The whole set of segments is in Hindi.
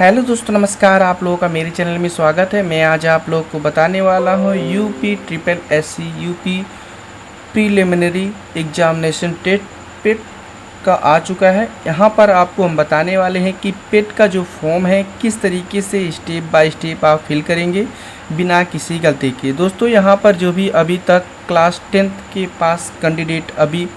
हेलो दोस्तों, नमस्कार। आप लोगों का मेरे चैनल में स्वागत है। मैं आज आप लोग को बताने वाला हूँ UP triple SC UP preliminary examination TET PET का आ चुका है। यहाँ पर आपको हम बताने वाले हैं कि पेट का जो फॉर्म है किस तरीके से स्टेप बाय स्टेप आप फिल करेंगे बिना किसी गलती के। दोस्तों, यहाँ पर जो भी अभी तक क्लास 10th के पास कैंडिडेट अभी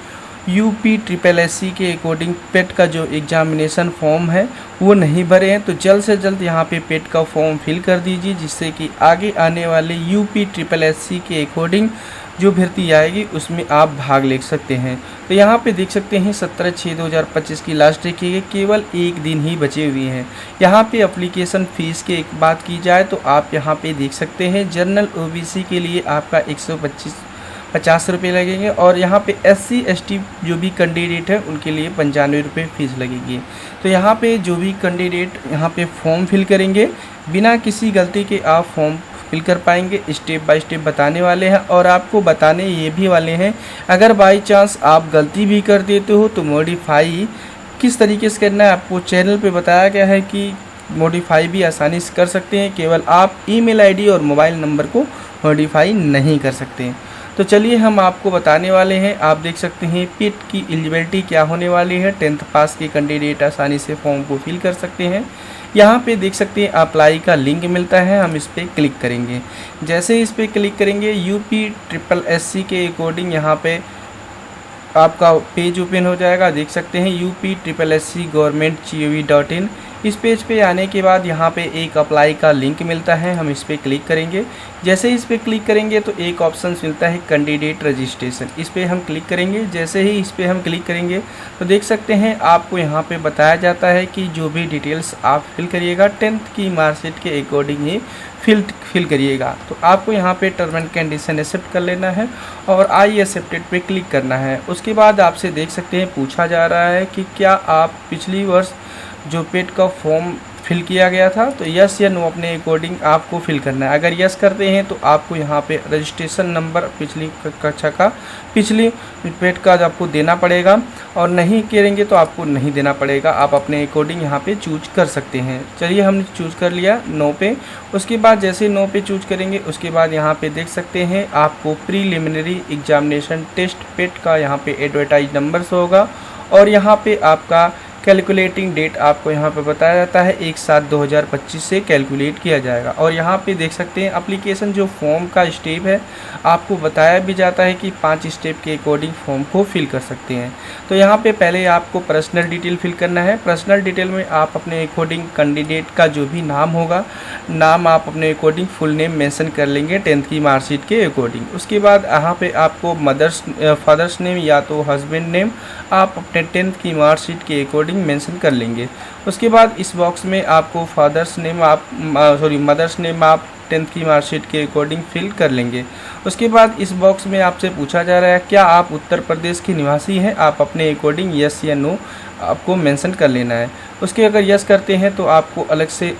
यूपी ट्रिपल एससी के अकॉर्डिंग पेट का जो एग्जामिनेशन फॉर्म है वो नहीं भरे हैं, तो जल्द से जल्द यहाँ पे पेट का फॉर्म फिल कर दीजिए, जिससे कि आगे आने वाले यूपी ट्रिपल एससी के अकॉर्डिंग जो भर्ती आएगी उसमें आप भाग ले सकते हैं। तो यहाँ पे देख सकते हैं 17/6/2025 की लास्ट डेट की केवल एक दिन ही बचे हुए हैं। यहाँ पे एप्लीकेशन फ़ीस की एक बात की जाए तो आप यहाँ पे देख सकते हैं जनरल ओबीसी के लिए आपका 150 रुपये लगेंगे, और यहाँ पे SC ST जो भी कैंडिडेट है उनके लिए 95 रुपये फ़ीस लगेगी। तो यहाँ पे जो भी कैंडिडेट यहाँ पे फॉर्म फिल करेंगे बिना किसी गलती के आप फॉर्म फिल कर पाएंगे। स्टेप बाय स्टेप बताने वाले हैं, और आपको बताने ये भी वाले हैं अगर बाई चांस आप गलती भी कर देते हो तो मॉडिफाई किस तरीके से करना है आपको चैनल पे बताया गया है कि मॉडिफाई भी आसानी से कर सकते हैं, केवल आप ईमेल आईडी और मोबाइल नंबर को मॉडिफाई नहीं कर सकते हैं। तो चलिए हम आपको बताने वाले हैं। आप देख सकते हैं पेट की एलिजिबिलिटी क्या होने वाली है। 10th पास के कैंडिडेट आसानी से फॉर्म को फिल कर सकते हैं। यहाँ पे देख सकते हैं अप्लाई का लिंक मिलता है, हम इस पर क्लिक करेंगे। जैसे इस पर क्लिक करेंगे यूपी ट्रिपल एससी के अकॉर्डिंग यहाँ पे आपका पेज ओपन हो जाएगा। देख सकते हैं यूपी ट्रिपल एससी government.gov.in। इस पेज पे आने के बाद यहाँ पे एक अप्लाई का लिंक मिलता है, हम इस पर क्लिक करेंगे। जैसे इस पर क्लिक करेंगे तो एक ऑप्शन मिलता है कैंडिडेट रजिस्ट्रेशन, इस पर हम क्लिक करेंगे। जैसे ही इस पर हम क्लिक करेंगे तो देख सकते हैं आपको यहाँ पे बताया जाता है कि जो भी डिटेल्स आप फिल करिएगा 10th की मार्कशीट के अकॉर्डिंग ही फिल करिएगा। तो आपको यहाँ पे टर्म एंड कंडीशन एक्सेप्ट कर लेना है और आई एक्सेप्टेड पे क्लिक करना है। उसके बाद आपसे देख सकते हैं पूछा जा रहा है कि क्या आप पिछली वर्ष जो पेट का फॉर्म फिल किया गया था, तो यस या नो अपने अकॉर्डिंग आपको फिल करना है। अगर यस करते हैं तो आपको यहाँ पे रजिस्ट्रेशन नंबर पिछली कक्षा का पिछली पेट का आपको देना पड़ेगा, और नहीं करेंगे तो आपको नहीं देना पड़ेगा। आप अपने अकॉर्डिंग यहाँ पे चूज कर सकते हैं। चलिए हमने चूज कर लिया नो पे। उसके बाद जैसे नो पे चूज करेंगे उसके बाद यहाँ पे देख सकते हैं आपको प्रीलिमिनरी एग्जामिनेशन टेस्ट पेट का यहाँ पे एडवर्टाइज नंबर से होगा, और यहाँ पे आपका कैलकुलेटिंग डेट आपको यहाँ पे बताया जाता है 1/7/2025 से कैलकुलेट किया जाएगा। और यहाँ पे देख सकते हैं एप्लीकेशन जो फॉर्म का स्टेप है आपको बताया भी जाता है कि 5 स्टेप के अकॉर्डिंग फॉर्म को फिल कर सकते हैं। तो यहाँ पे पहले आपको पर्सनल डिटेल फिल करना है। पर्सनल डिटेल में आप अपने अकॉर्डिंग कैंडिडेट का जो भी नाम होगा, नाम आप अपने अकॉर्डिंग फुल नेम मेंशन कर लेंगे 10th की मार्कशीट के अकॉर्डिंग। उसके बाद यहाँ पे आपको फादर्स नेम या तो हस्बैंड नेम आप अपने 10th की मार्कशीट के अकॉर्डिंग मेंशन कर लेंगे। उसके बाद इस बॉक्स में आपको मदर्स नेम आप 10th की मार्कशीट के अकॉर्डिंग फिल कर लेंगे। उसके बाद इस बॉक्स में आपसे पूछा जा रहा है क्या आप उत्तर प्रदेश के निवासी हैं, आप अपने अकॉर्डिंग यस या नो आपको मेंशन कर लेना है। उसके अगर यस करते हैं तो आपको अलग से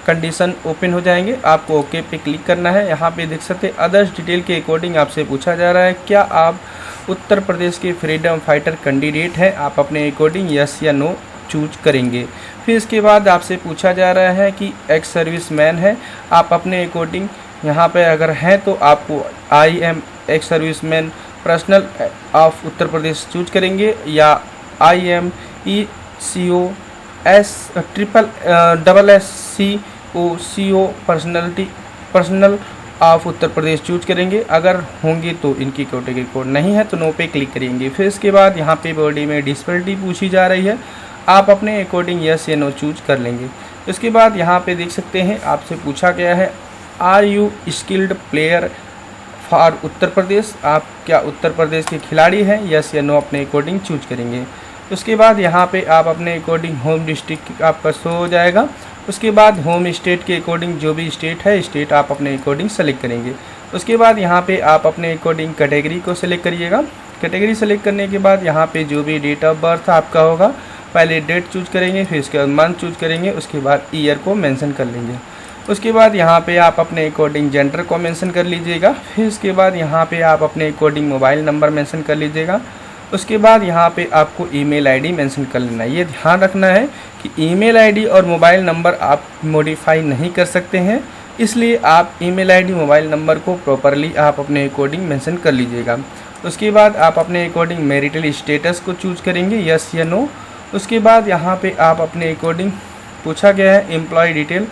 कंडीशन ओपन हो जाएंगे, आपको ओके पे क्लिक करना है। यहाँ पे देख सकते हैं अदर्स डिटेल के अकॉर्डिंग आपसे पूछा जा रहा है क्या आप उत्तर प्रदेश के फ्रीडम फाइटर कैंडिडेट हैं, आप अपने अकॉर्डिंग यस या नो चूज करेंगे। फिर इसके बाद आपसे पूछा जा रहा है कि एक्स सर्विस मैन है, आप अपने अकॉर्डिंग यहाँ पे अगर हैं तो आपको I am ex service man personal of Uttar Pradesh choose करेंगे, या I am ECOS personal of Uttar Pradesh choose करेंगे। अगर होंगे तो इनकी कैटेगरी कोड नहीं है तो नो पे क्लिक करेंगे। फिर इसके बाद यहाँ पे बॉडी में डिसेबिलिटी पूछी जा रही है, आप अपने अकॉर्डिंग यस या नो चूज कर लेंगे। उसके बाद यहाँ पे देख सकते हैं आपसे पूछा गया है are you skilled player for Uttar Pradesh, आप क्या उत्तर प्रदेश के खिलाड़ी हैं, यस या नो अपने अकॉर्डिंग चूज करेंगे। उसके बाद यहाँ पे आप अपने अकॉर्डिंग होम डिस्ट्रिक्ट आपका शो हो जाएगा। उसके बाद होम स्टेट के अकॉर्डिंग जो भी स्टेट है स्टेट आप अपने अकॉर्डिंग सेलेक्ट करेंगे। उसके बाद यहाँ पे आप अपने अकॉर्डिंग कैटेगरी को सिलेक्ट करिएगा। कैटेगरी सेलेक्ट करने के बाद यहाँ पे जो भी डेट ऑफ बर्थ आपका होगा पहले डेट चूज करेंगे, फिर इसके बाद मंथ चूज करेंगे, उसके बाद ईयर को मेंशन कर लेंगे। उसके बाद यहाँ पे आप अपने अकॉर्डिंग जेंडर को मेंशन कर लीजिएगा। फिर इसके बाद यहाँ पे आप अपने अकॉर्डिंग मोबाइल नंबर मेंशन कर लीजिएगा। उसके बाद यहाँ पे आपको ईमेल आईडी मेंशन कर लेना है। ये ध्यान रखना है कि ईमेल आईडी और मोबाइल नंबर आप मॉडिफाई नहीं कर सकते हैं, इसलिए आप ईमेल आईडी मोबाइल नंबर को प्रॉपरली आप अपने अकॉर्डिंग मेंशन कर लीजिएगा। उसके बाद आप अपने अकॉर्डिंग मैरिटल स्टेटस को चूज करेंगे, यस या नो। उसके बाद यहाँ पे आप अपने अकॉर्डिंग पूछा गया है employ detail,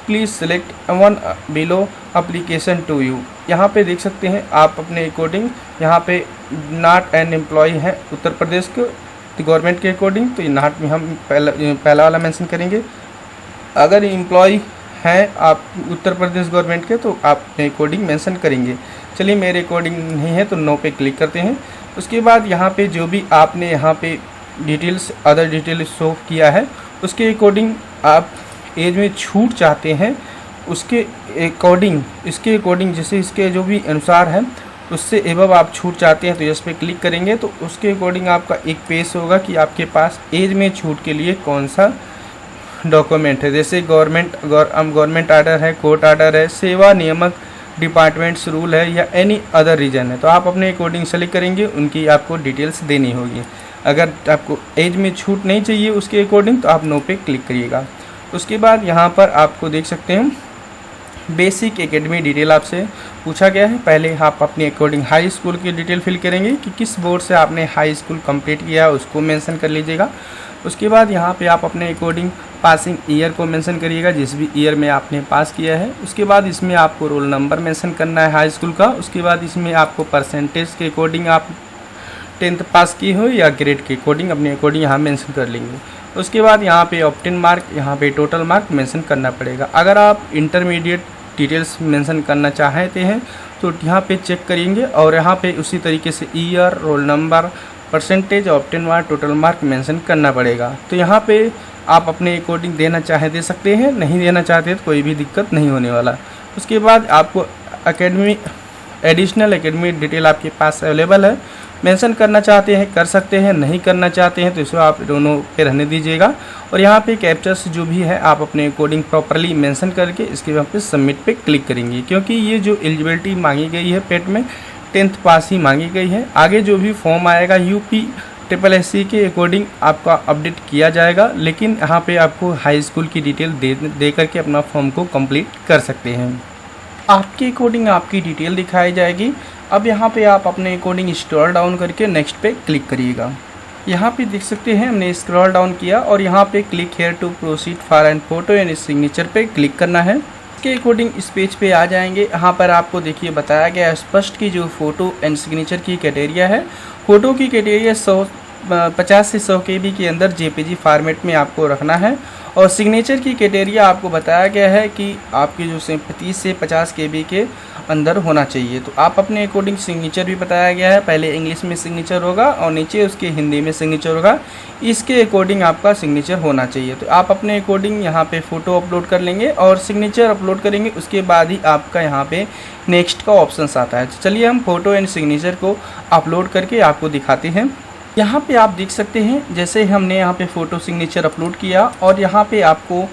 please select one below application to you. यहाँ पे देख सकते हैं आप अपने अकॉर्डिंग यहाँ पे नॉट एन एम्प्लॉय है उत्तर प्रदेश को गवर्नमेंट के अकॉर्डिंग, तो ये नॉट में हम पहला वाला मेंशन करेंगे। अगर एम्प्लॉय हैं आप उत्तर प्रदेश गवर्नमेंट के तो आप अपने अकॉर्डिंग मेंशन करेंगे। चलिए मेरे अकॉर्डिंग नहीं है तो नो पे क्लिक करते हैं। उसके बाद यहाँ पे जो भी आपने यहाँ पे डिटेल्स अदर डिटेल शो किया है उसके अकॉर्डिंग आप एज में छूट चाहते हैं, उसके अकॉर्डिंग जैसे इसके जो भी अनुसार है उससे एबव आप छूट चाहते हैं तो यस पे क्लिक करेंगे। तो उसके अकॉर्डिंग आपका एक पेज होगा कि आपके पास एज में छूट के लिए कौन सा डॉक्यूमेंट है, जैसे गवर्नमेंट आर्डर है, कोर्ट आर्डर है, सेवा नियामक डिपार्टमेंट्स रूल है या एनी अदर रीजन है। तो आप अपने अकॉर्डिंग सेलेक्ट करेंगे, उनकी आपको डिटेल्स देनी होगी। अगर आपको एज में छूट नहीं चाहिए उसके अकॉर्डिंग तो आप नो पे क्लिक करिएगा। उसके बाद यहाँ पर आपको देख सकते हैं बेसिक एकेडमी डिटेल आपसे पूछा गया है। पहले आप अपने अकॉर्डिंग हाई स्कूल की डिटेल फिल करेंगे कि किस बोर्ड से आपने हाई स्कूल कंप्लीट किया है उसको मेंशन कर लीजिएगा। उसके बाद यहाँ पे आप अपने अकॉर्डिंग पासिंग ईयर को मेंशन करिएगा, जिस भी ईयर में आपने पास किया है। उसके बाद इसमें आपको रोल नंबर मेंशन करना है हाई स्कूल का। उसके बाद इसमें आपको परसेंटेज के अकॉर्डिंग आप 10th पास की हो या ग्रेड के अकॉर्डिंग अपने अकॉर्डिंग यहाँ मेंशन कर लेंगे। उसके बाद यहाँ पे ऑप्टेन मार्क, यहाँ पे टोटल मार्क मेंशन करना पड़ेगा। अगर आप इंटरमीडिएट डिटेल्स मेंशन करना चाहते हैं तो यहाँ पे चेक करेंगे और यहाँ पे उसी तरीके से year, roll number, percentage, obtain mark, total mark mention करना पड़ेगा। तो यहाँ पे आप अपने अकॉर्डिंग देना चाहे दे सकते हैं, नहीं देना चाहते तो कोई भी दिक्कत नहीं होने वाला। उसके बाद आपको एडिशनल एकेडमी डिटेल आपके पास अवेलेबल है, मेंशन करना चाहते हैं कर सकते हैं, नहीं करना चाहते हैं तो इसको आप दोनों पे रहने दीजिएगा। और यहाँ पे कैप्चर्स जो भी है आप अपने अकॉर्डिंग प्रॉपरली मेंशन करके इसके वहाँ पे सबमिट पे क्लिक करेंगे, क्योंकि ये जो एलिजिबिलिटी मांगी गई है पेट में 10th पास ही मांगी गई है। आगे जो भी फॉर्म आएगा यूपी SSSC के अकॉर्डिंग आपका अपडेट किया जाएगा, लेकिन यहाँ पे आपको हाई स्कूल की डिटेल दे करके अपना फॉर्म को कंप्लीट कर सकते हैं। आपके अकॉर्डिंग आपकी डिटेल दिखाई जाएगी। अब यहाँ पे आप अपने अकॉर्डिंग स्क्रॉल डाउन करके नेक्स्ट पे क्लिक करिएगा। यहाँ पे देख सकते हैं हमने स्क्रॉल डाउन किया और यहाँ पे click here to proceed for and photo and signature पे क्लिक करना है। इसके अकॉर्डिंग इस पेज पे आ जाएंगे। यहाँ पर आपको देखिए बताया गया है स्पष्ट की जो फोटो एंड सिग्नेचर की कैटेरिया है। फोटो की कैटेरिया 50 से 100 KB के अंदर JPG फॉर्मेट में आपको रखना है और सिग्नेचर की कैटेरिया आपको बताया गया है कि आपकी जो 30 से 50 KB के अंदर होना चाहिए। तो आप अपने अकॉर्डिंग सिग्नेचर भी बताया गया है, पहले इंग्लिश में सिग्नेचर होगा और नीचे उसके हिंदी में सिग्नेचर होगा, इसके अकॉर्डिंग आपका सिग्नेचर होना चाहिए। तो आप अपने अकॉर्डिंग यहाँ पे फ़ोटो अपलोड कर लेंगे और सिग्नेचर अपलोड करेंगे, उसके बाद ही आपका यहाँ पे नेक्स्ट का ऑप्शन आता है। तो चलिए हम फ़ोटो एंड सिग्नेचर को अपलोड करके आपको दिखाते हैं। यहाँ पे आप देख सकते हैं जैसे हमने यहाँ पे फ़ोटो सिग्नेचर अपलोड किया और यहाँ पे आपको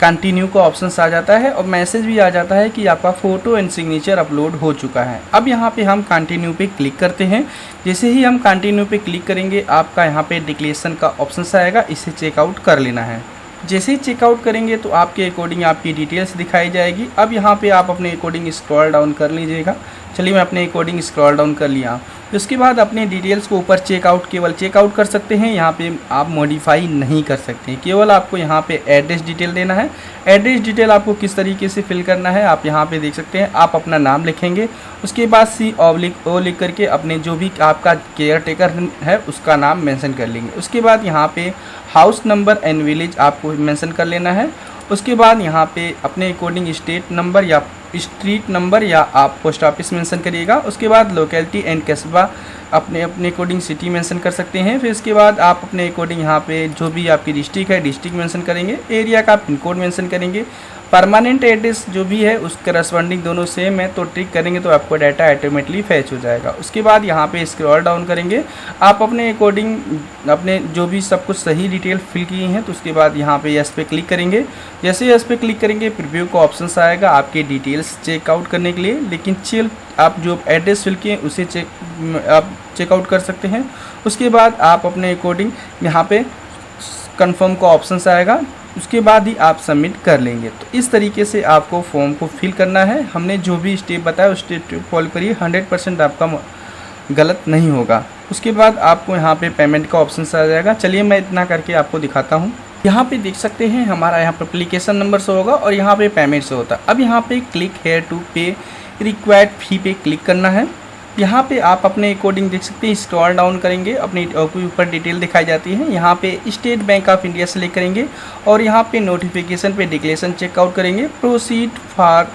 कंटिन्यू का ऑप्शन आ जाता है और मैसेज भी आ जाता है कि आपका फ़ोटो एंड सिग्नेचर अपलोड हो चुका है। अब यहाँ पे हम कंटिन्यू पे क्लिक करते हैं। जैसे ही हम कंटिन्यू पे क्लिक करेंगे आपका यहाँ पे डिक्लेरेशन का ऑप्शन आएगा, इसे चेकआउट कर लेना है। जैसे ही चेकआउट करेंगे तो आपके अकॉर्डिंग आपकी डिटेल्स दिखाई जाएगी। अब यहाँ पे आप अपने अकॉर्डिंग स्क्रॉल डाउन कर लीजिएगा। चलिए मैं अपने अकॉर्डिंग स्क्रॉल डाउन कर लिया। उसके बाद अपने डिटेल्स को ऊपर केवल चेकआउट कर सकते हैं, यहाँ पे आप मॉडिफाई नहीं कर सकते। केवल आपको यहाँ पे एड्रेस डिटेल देना है। एड्रेस डिटेल आपको किस तरीके से फिल करना है आप यहाँ पे देख सकते हैं। आप अपना नाम लिखेंगे, उसके बाद C/O लिख करके अपने जो भी आपका केयर टेकर है उसका नाम मेंशन कर लेंगे। उसके बाद यहाँ पे हाउस नंबर एंड विलेज आपको मेंशन कर लेना है। उसके बाद यहाँ पे अपने अकॉर्डिंग स्टेट नंबर या स्ट्रीट नंबर या आप पोस्ट ऑफिस मेंशन करिएगा। उसके बाद लोकेलिटी एंड कस्बा अपने अकॉर्डिंग सिटी मेंशन कर सकते हैं। फिर इसके बाद आप अपने अकॉर्डिंग यहाँ पे जो भी आपकी डिस्ट्रिक्ट है डिस्ट्रिक्ट मेंशन करेंगे। एरिया का पिन कोड मेंशन करेंगे। परमानेंट एड्रेस जो भी है उस करस्पॉन्डिंग दोनों सेम है, तो टिक करेंगे तो आपको डाटा ऑटोमेटिकली फैच हो जाएगा। उसके बाद यहाँ पे स्क्रॉल डाउन करेंगे, आप अपने अकॉर्डिंग अपने जो भी सब कुछ सही डिटेल फिल किए हैं, तो उसके बाद यहाँ पे यस पे क्लिक करेंगे। जैसे यस पे क्लिक करेंगे प्रीव्यू का ऑप्शन आएगा आपके डिटेल्स चेकआउट करने के लिए, लेकिन आप जो एड्रेस फिल किए उसे आप चेकआउट कर सकते हैं। उसके बाद आप अपने अकॉर्डिंग यहाँ पे कंफर्म का ऑप्शन आएगा, उसके बाद ही आप सबमिट कर लेंगे। तो इस तरीके से आपको फॉर्म को फिल करना है। हमने जो भी स्टेप बताया उस स्टेप फॉलो करिए, 100% आपका गलत नहीं होगा। उसके बाद आपको यहाँ पे पेमेंट का ऑप्शन आ जाएगा। चलिए मैं इतना करके आपको दिखाता हूँ। यहाँ पे देख सकते हैं हमारा यहाँ पे एप्लीकेशन नंबर से होगा और यहाँ पे पेमेंट से होता है। अब यहाँ पे क्लिक हेयर टू पे रिक्वायर्ड फी पे क्लिक करना है। यहाँ पे आप अपने अकॉर्डिंग देख सकते हैं, स्क्रॉल डाउन करेंगे, अपनी ऊपर डिटेल दिखाई जाती है। यहाँ पे state bank of India select करेंगे और यहाँ पे नोटिफिकेशन पे डिक्लेरेशन चेकआउट करेंगे। प्रोसीड फॉर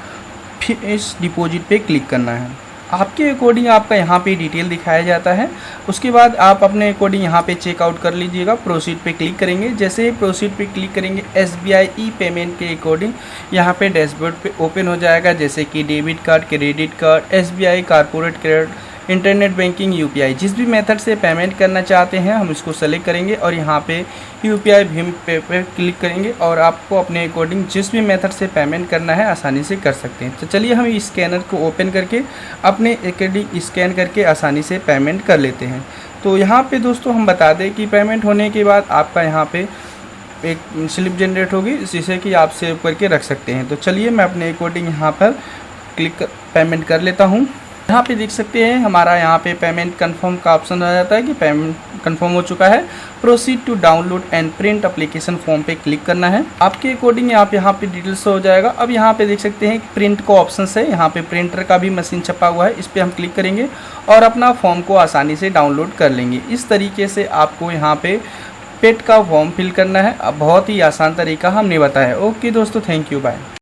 फीस डिपॉजिट पे क्लिक करना है। आपके अकॉर्डिंग आपका यहाँ पे डिटेल दिखाया जाता है। उसके बाद आप अपने अकॉर्डिंग यहाँ पे चेकआउट कर लीजिएगा। प्रोसीड पे क्लिक करेंगे। जैसे ही प्रोसीड पे क्लिक करेंगे SBI ई पेमेंट के अकॉर्डिंग यहाँ पे डैशबोर्ड पे ओपन हो जाएगा, जैसे कि debit card, credit card, SBI corporate credit, internet banking, UPI। जिस भी मेथड से पेमेंट करना चाहते हैं हम इसको सेलेक्ट करेंगे और यहाँ पे UPI भीम पे क्लिक करेंगे और आपको अपने अकॉर्डिंग जिस भी मेथड से पेमेंट करना है आसानी से कर सकते हैं। तो चलिए हम स्कैनर को ओपन करके अपने अकॉर्डिंग स्कैन करके आसानी से पेमेंट कर लेते हैं। तो यहाँ पे दोस्तों हम बता दें कि पेमेंट होने के बाद आपका यहाँ पे एक स्लिप जनरेट होगी, जिसे कि आप सेव करके रख सकते हैं। तो चलिए मैं अपने अकॉर्डिंग यहाँ पर पेमेंट कर लेता हूँ। यहाँ पे देख सकते हैं हमारा यहाँ पे पेमेंट कंफर्म का ऑप्शन आ जाता है कि पेमेंट कंफर्म हो चुका है। Proceed to download and print application form पे क्लिक करना है। आपके अकॉर्डिंग आप यहाँ पे डिटेल्स हो जाएगा। अब यहाँ पे देख सकते हैं प्रिंट का ऑप्शन है, यहाँ पे प्रिंटर का भी मशीन छपा हुआ है, इस पर हम क्लिक करेंगे और अपना फॉर्म को आसानी से डाउनलोड कर लेंगे। इस तरीके से आपको यहाँ पे पेट का फॉर्म फिल करना है। अब बहुत ही आसान तरीका हमने बताया। ओके दोस्तों, थैंक यू, बाय।